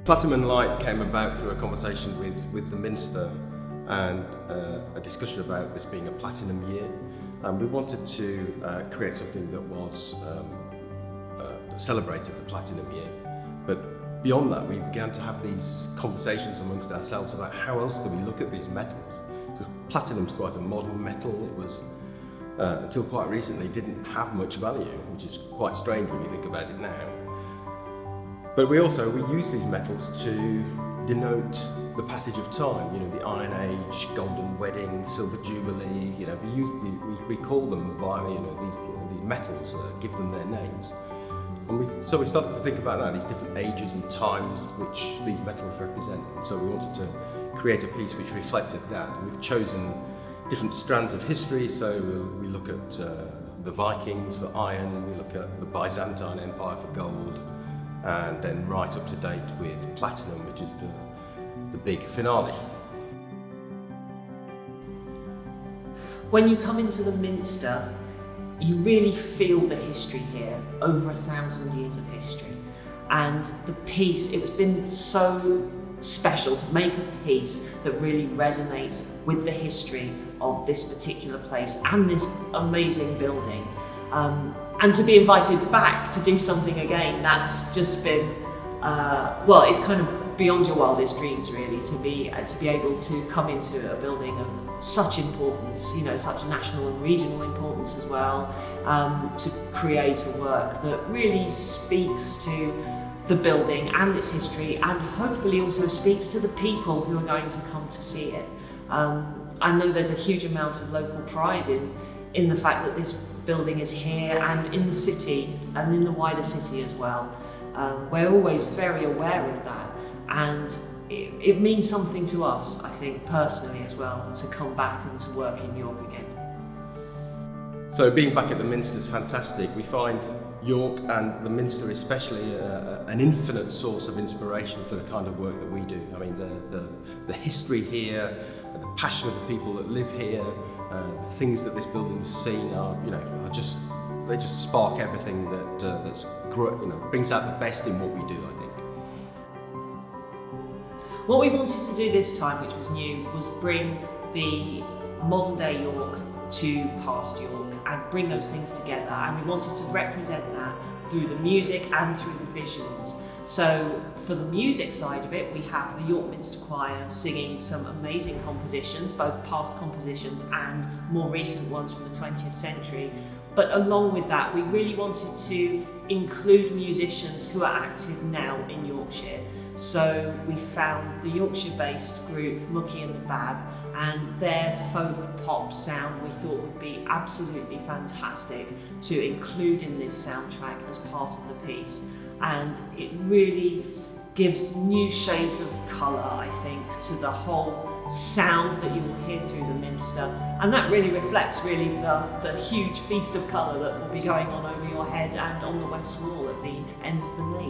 Platinum and Light came about through a conversation with the Minster and a discussion about this being a platinum year. We wanted to create something that was celebrated the platinum year, but beyond that we began to have these conversations amongst ourselves about how else do we look at these metals. Because platinum's quite a modern metal. It was until quite recently didn't have much value, which is quite strange when you think about it now. But we use these metals to denote the passage of time. You know, the Iron Age, Golden Wedding, Silver Jubilee. You know, we call them by these metals, give them their names. And so we started to think about that, these different ages and times which these metals represent. And so we wanted to create a piece which reflected that. And we've chosen different strands of history. So we look at the Vikings for iron. We look at the Byzantine Empire for gold. And then right up to date with platinum, which is the big finale. When you come into the Minster, you really feel the history here, over 1,000 years of history. And the piece, it's been so special to make a piece that really resonates with the history of this particular place and this amazing building. And to be invited back to do something again, that's just been, it's kind of beyond your wildest dreams really, to be able to come into a building of such importance, such national and regional importance as well, to create a work that really speaks to the building and its history, and hopefully also speaks to the people who are going to come to see it. I know there's a huge amount of local pride in the fact that this building is here and in the city and in the wider city as well. We're always very aware of that, and it means something to us, I think, personally as well, to come back and to work in York again. So being back at the Minster is fantastic. We find York and the Minster especially an infinite source of inspiration for the kind of work that we do. I mean, the history here, the passion of the people that live here, the things that this building's seen they just spark everything that brings out the best in what we do, I think. What we wanted to do this time, which was new, was bring the modern day York to past York and bring those things together, and we wanted to represent that through the music and through the visuals. So for the music side of it, we have the York Minster Choir singing some amazing compositions, both past compositions and more recent ones from the 20th century. But along with that, we really wanted to include musicians who are active now in Yorkshire. So we found the Yorkshire-based group Mucky and the Bab, and their folk pop sound we thought would be absolutely fantastic to include in this soundtrack as part of the piece. And it really gives new shades of colour, I think, to the whole sound that you will hear through the Minster, and that really reflects the huge feast of colour that will be going on over your head and on the west wall at the end of the nave.